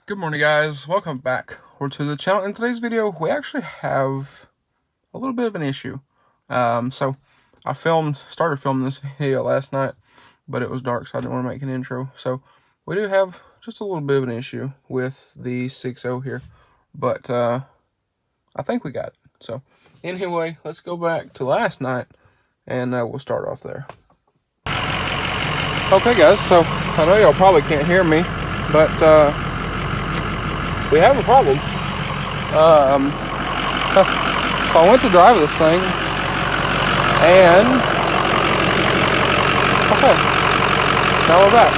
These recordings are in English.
Good morning, guys. Welcome back to the channel. In today's video, we actually have a little bit of an issue. So I started filming this video last night, but it was dark, so I didn't want to make an intro. So we do have just a little bit of an issue with the 6.0 here, but I think we got it. So anyway, let's go back to last night, and we'll start off there. Okay, guys. So I know y'all probably can't hear me, but we have a problem. So I went to drive this thing, and okay, now we're back.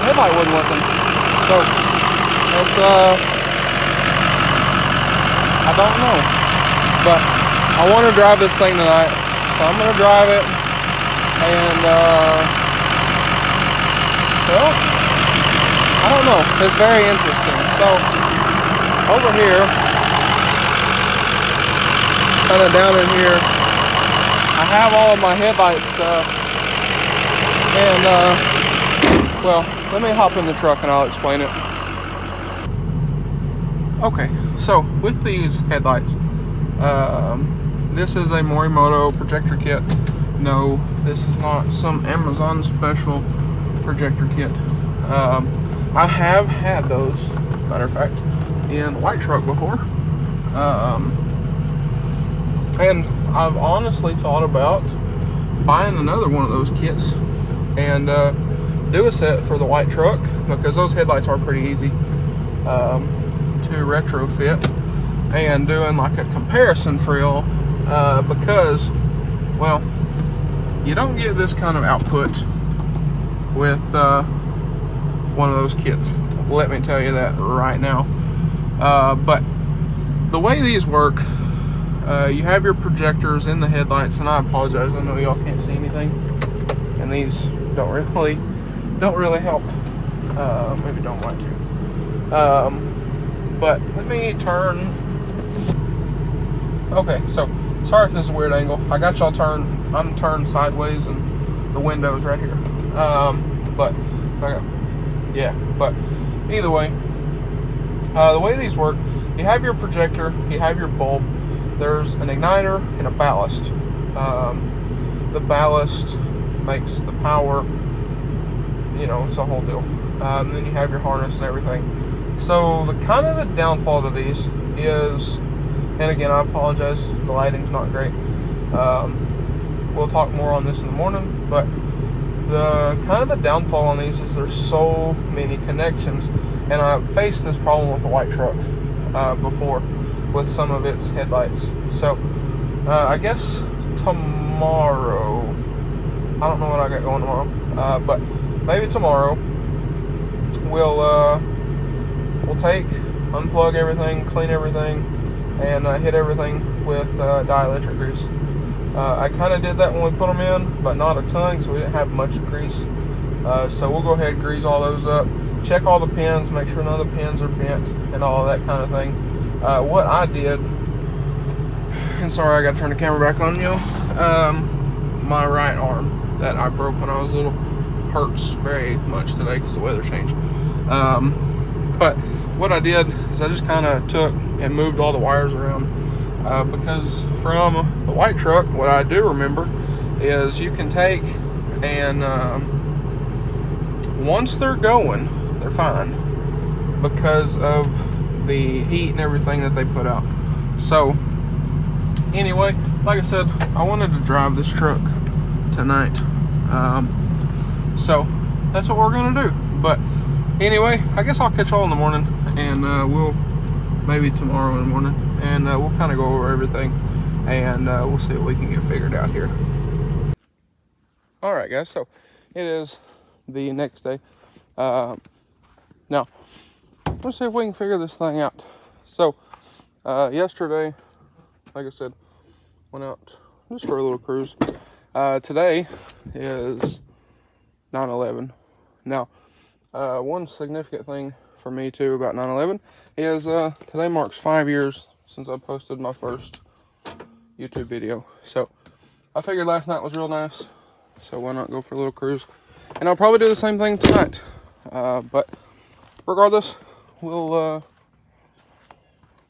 Headlight wasn't working, so it's I don't know, but I want to drive this thing tonight, so I'm gonna drive it, and well, I don't know. It's very interesting. So over here, kind of down in here, I have all of my headlight stuff, and well, let me hop in the truck and I'll explain it. Okay, so with these headlights, this is a Morimoto projector kit. No, this is not some Amazon special projector kit. I have had those, matter of fact, in the white truck before. And I've honestly thought about buying another one of those kits and do a set for the white truck, because those headlights are pretty easy to retrofit, and doing like a comparison frill, because, well, you don't get this kind of output with one of those kits. Let me tell you that right now. But the way these work, you have your projectors in the headlights, and I apologize, I know y'all can't see anything, and these don't really help. Maybe don't want to. But let me turn. Okay, so sorry if this is a weird angle. I got y'all turned. I'm turned sideways, and the window's right here. But okay. Yeah, but either way, the way these work, you have your projector, you have your bulb, there's an igniter and a ballast. The ballast makes the power, you know, it's a whole deal. And then you have your harness and everything. So the kind of the downfall to these is, and again, I apologize, the lighting's not great. We'll talk more on this in the morning, but the kind of the downfall on these is there's so many connections, and I faced this problem with the white truck before with some of its headlights. So I guess tomorrow, I don't know what I got going tomorrow, but maybe tomorrow we'll unplug everything, clean everything, and hit everything with dielectric grease. I kind of did that when we put them in, but not a ton, so we didn't have much grease. So we'll go ahead and grease all those up, check all the pins, make sure none of the pins are bent, and all of that kind of thing. What I did, and sorry I got to turn the camera back on you, my right arm that I broke when I was little hurts very much today because the weather changed. But what I did is I just kind of took and moved all the wires around. Because from the white truck, what I do remember is you can take and once they're going, they're fine because of the heat and everything that they put out. So anyway, like I said, I wanted to drive this truck tonight, so that's what we're gonna do. But anyway, I guess I'll catch y'all in the morning, and we'll maybe tomorrow in the morning, and we'll kind of go over everything, and we'll see what we can get figured out here. Alright guys, so it is the next day. Now let's see if we can figure this thing out. So yesterday, like I said, went out just for a little cruise. Today is 9/11. Now one significant thing for me too about 9/11 is today marks 5 years since I posted my first YouTube video. So I figured last night was real nice, so why not go for a little cruise? And I'll probably do the same thing tonight. But regardless, we'll, I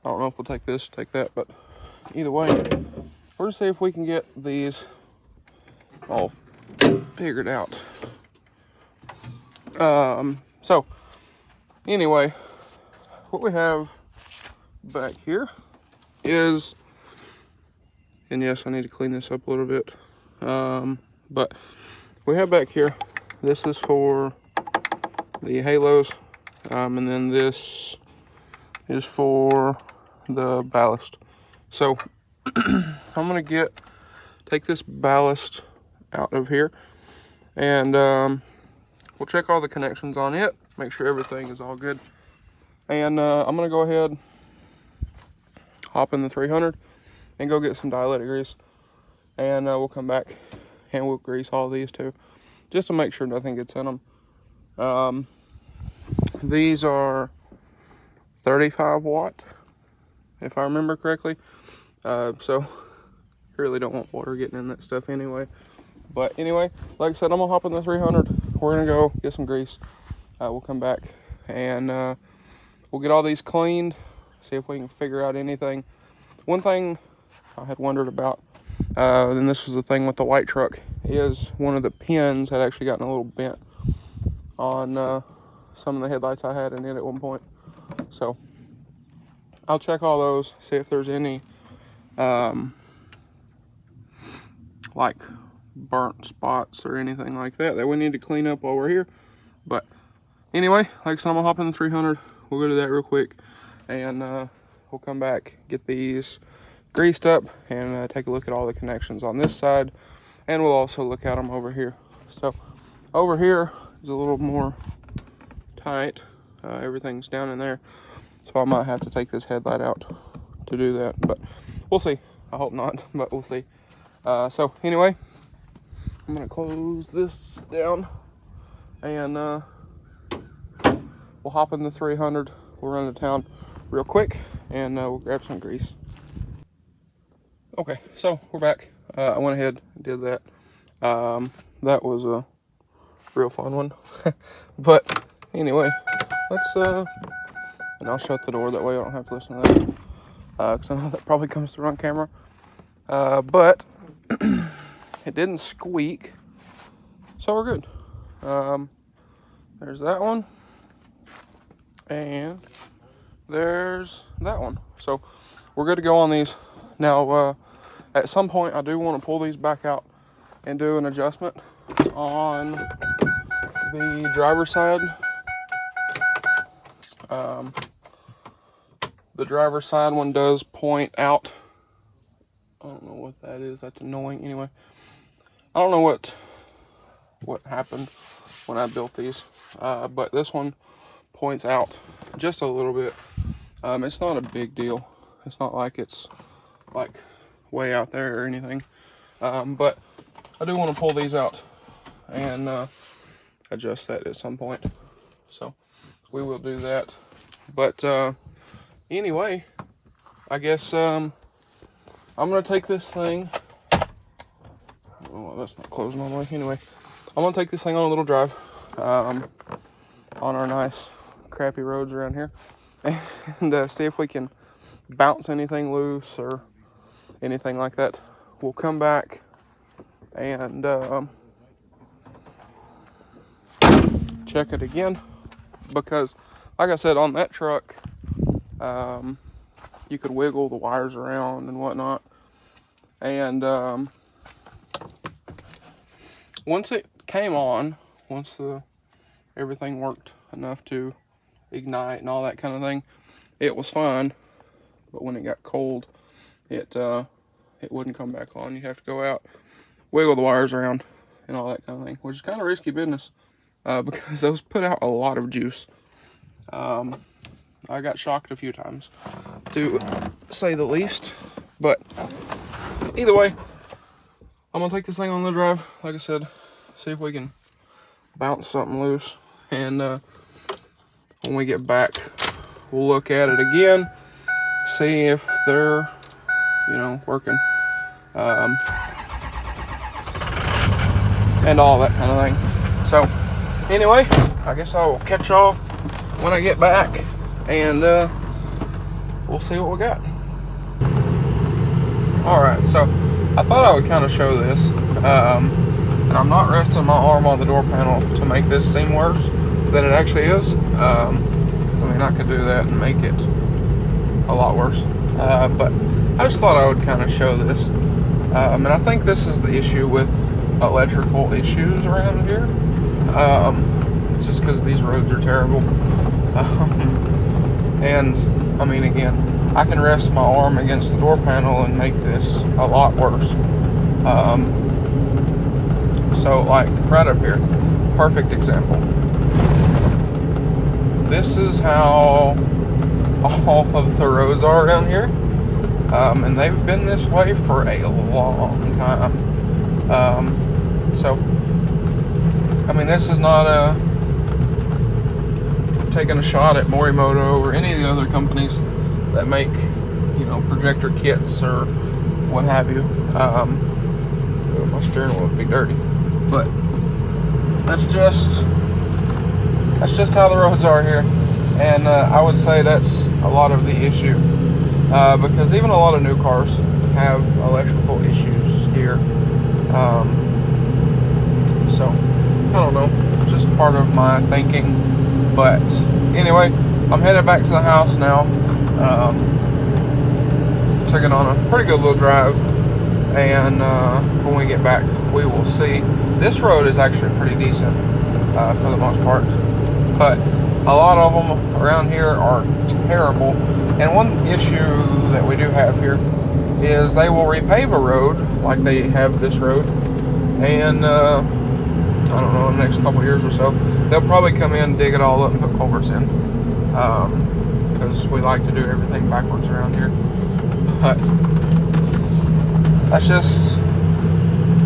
don't know if we'll take this, take that, but either way, we're gonna see if we can get these all figured out. So anyway, what we have back here is, and yes, I need to clean this up a little bit, but we have back here, this is for the halos, and then this is for the ballast. So I'm gonna take this ballast out of here, and we'll check all the connections on it, make sure everything is all good, and I'm gonna go ahead, hop in the 300 and go get some dielectric grease, and we'll come back and we'll grease all these too, just to make sure nothing gets in them. These are 35 watt, if I remember correctly, so you really don't want water getting in that stuff anyway. But anyway, like I said, I'm gonna hop in the 300, we're gonna go get some grease, we'll come back and we'll get all these cleaned, see if we can figure out anything. One thing I had wondered about, and this was the thing with the white truck, is one of the pins had actually gotten a little bent on some of the headlights I had in it at one point. So I'll check all those, see if there's any like burnt spots or anything like that we need to clean up while we're here. But anyway, like I said, I'm gonna hop in the 300, we'll go to that real quick, and we'll come back, get these greased up, and take a look at all the connections on this side, and we'll also look at them over here. So over here is a little more tight, everything's down in there, so I might have to take this headlight out to do that, but we'll see. I hope not, but we'll see. So anyway, I'm gonna close this down, and we'll hop in the 300, we'll run to town real quick, and we'll grab some grease. Okay, so we're back. I went ahead and did that. That was a real fun one. But anyway, let's and I'll shut the door, that way I don't have to listen to that, because I know that probably comes through on camera. But it didn't squeak, so we're good. There's that one, and there's that one. So we're good to go on these. Now, at some point, I do want to pull these back out and do an adjustment on the driver's side. The driver's side one does point out. I don't know what that is. That's annoying. Anyway, I don't know what happened when I built these, but this one points out just a little bit. It's not a big deal. It's not like it's like way out there or anything, but I do want to pull these out and adjust that at some point, so we will do that. But anyway, I guess I'm gonna take this thing, oh, that's not closing all the way. Anyway, I'm gonna take this thing on a little drive on our nice crappy roads around here, and see if we can bounce anything loose or anything like that. We'll come back and check it again, because like I said, on that truck, you could wiggle the wires around and whatnot, and once it came on, once everything worked enough to ignite and all that kind of thing, it was fine. But when it got cold, it wouldn't come back on. You'd have to go out, wiggle the wires around and all that kind of thing, which is kind of risky business, because those put out a lot of juice. I got shocked a few times, to say the least. But either way, I'm gonna take this thing on the drive, like I said, see if we can bounce something loose, and when we get back, we'll look at it again, see if they're, working, and all that kind of thing. So anyway, I guess I will catch y'all when I get back, and we'll see what we got. Alright, so I thought I would kind of show this, and I'm not resting my arm on the door panel to make this seem worse than it actually is. I mean, I could do that and make it a lot worse, but I just thought I would kind of show this. And I think this is the issue with electrical issues around here. It's just because these roads are terrible. And I mean, again, I can rest my arm against the door panel and make this a lot worse. So like right up here, perfect example. This is how all of the roads are around here. And they've been this way for a long time. So, I mean, this is not taking a shot at Morimoto or any of the other companies that make, you know, projector kits or what have you. My steering wheel would be dirty, but that's just how the roads are here, and I would say that's a lot of the issue, because even a lot of new cars have electrical issues here. So I don't know, it's just part of my thinking. But anyway, I'm headed back to the house now. Took it on a pretty good little drive, and when we get back, we will see. This road is actually pretty decent for the most part, but a lot of them around here are terrible. And one issue that we do have here is they will repave a road like they have this road, and I don't know, in the next couple years or so, they'll probably come in, dig it all up, and put culverts in. Because we like to do everything backwards around here. But that's just,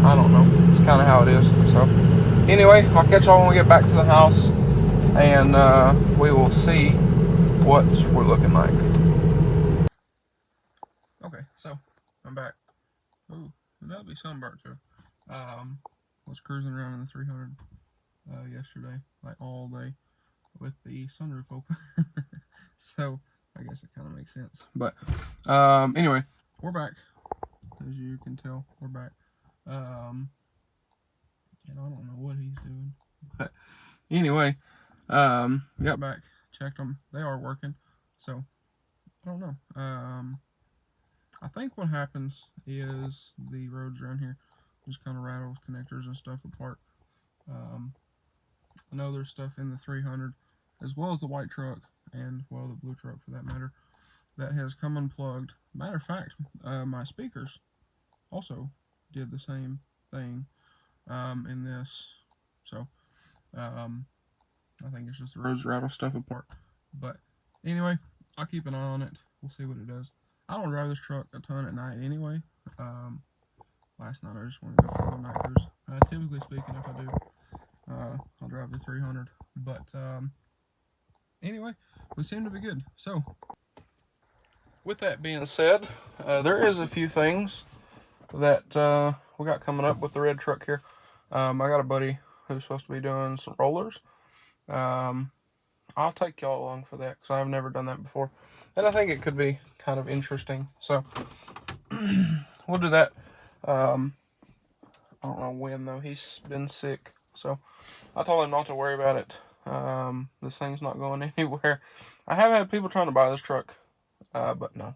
I don't know, it's kind of how it is. So anyway, I'll catch y'all when we get back to the house, and we will see what we're looking like. Okay, so I'm back. Ooh, that'll be sunburnt too. Was cruising around in the 300 yesterday, like all day, with the sunroof open. So I guess it kind of makes sense. But anyway, we're back. As you can tell, we're back. And I don't know what he's doing, but anyway, got back, checked them. They are working. So I don't know. I think what happens is the roads around here just kind of rattles connectors and stuff apart. I know there's stuff in the 300 as well as the white truck, and well, the blue truck for that matter, that has come unplugged. Matter of fact, my speakers also did the same thing in this. So I think it's just the roads rattle stuff apart. But anyway, I'll keep an eye on it. We'll see what it does. I don't drive this truck a ton at night anyway. Last night I just wanted to go for a little night cruise. Typically speaking, if I do, I'll drive the 300. But anyway, we seem to be good. So with that being said, there is a few things that we got coming up with the red truck here. I got a buddy who's supposed to be doing some rollers. I'll take y'all along for that because I've never done that before, and I think it could be kind of interesting. So we'll do that. I don't know when though. He's been sick, so I told him not to worry about it. This thing's not going anywhere. I have had people trying to buy this truck, but no,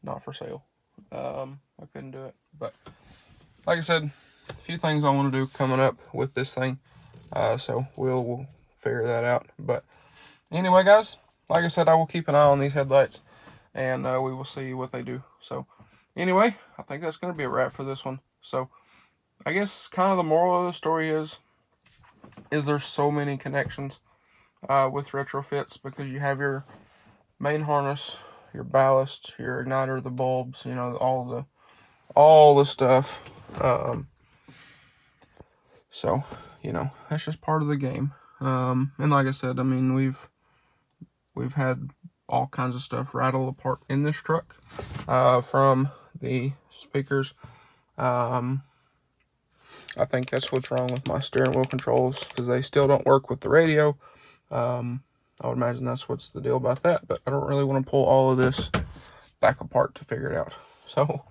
not for sale. I couldn't do it. But like I said, a few things I want to do coming up with this thing. So we'll figure that out. But anyway, guys, like I said, I will keep an eye on these headlights, and we will see what they do. So anyway, I think that's going to be a wrap for this one. So I guess kind of the moral of the story is there's so many connections with retrofits, because you have your main harness, your ballast, your igniter, the bulbs, you know, all the stuff. So, you know, that's just part of the game. And like I said, I mean, we've had all kinds of stuff rattle apart in this truck, from the speakers. I think that's what's wrong with my steering wheel controls, because they still don't work with the radio. I I would imagine that's what's the deal about that, but I don't really want to pull all of this back apart to figure it out. So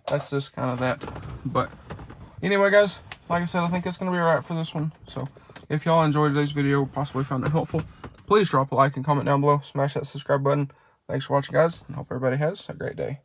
that's just kind of that. But anyway, guys, like I said, I think that's going to be all right for this one. So if y'all enjoyed today's video, possibly found it helpful, please drop a like and comment down below. Smash that subscribe button. Thanks for watching, guys, and hope everybody has a great day.